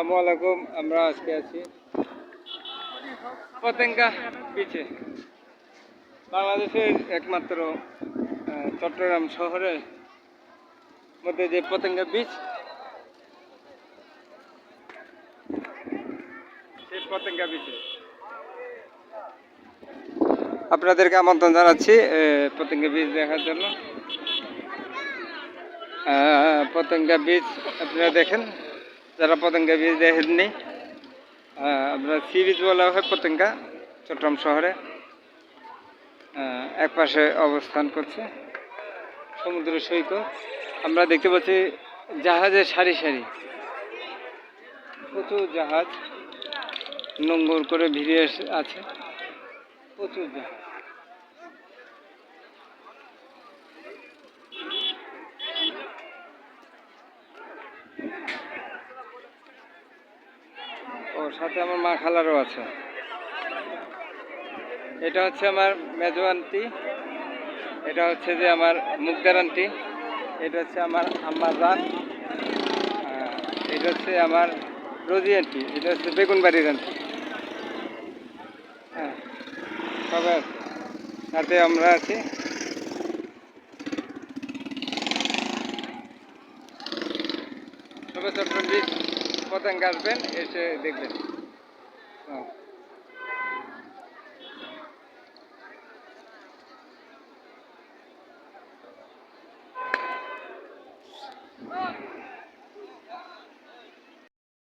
আসসালামু আলাইকুম। আমরা আজকে আছি পতেঙ্গা বিচে, বাংলাদেশের একমাত্র চট্টগ্রাম শহরের মধ্যে যে পতেঙ্গা বিচ, সেই পতেঙ্গা বিচে আপনাদেরকে আমন্ত্রণ জানাচ্ছি পতেঙ্গা বিচ দেখার জন্য। পতেঙ্গা বিচ আপনারা দেখেন, যারা পতেঙ্গা বিচ দেখেননি, আপনার সি বিচ বলা হয় পতেঙ্গা, চট্টগ্রাম শহরে এক পাশে অবস্থান করছে সমুদ্র সৈকত। আমরা দেখতে পাচ্ছি জাহাজের সারি সারি, প্রচুর জাহাজ নোঙর করে ভিড়ে আছে, প্রচুর জাহাজ। ও সাথে আমার মা খালারও আছে। এটা হচ্ছে আমার মেজো আন্টি, এটা হচ্ছে যে আমার মুগদার আন্টি, এটা হচ্ছে আমার আম্মার রান, এটা হচ্ছে আমার রোজি আন্টি, এটা হচ্ছে বেগুনবাড়ির আন্টি। হ্যাঁ, সবাই আছে, সাথে আমরা আছি। সবাই চট্টগ্রাম বিচ পতেঙ্গা আসবেন, এসে দেখবেন।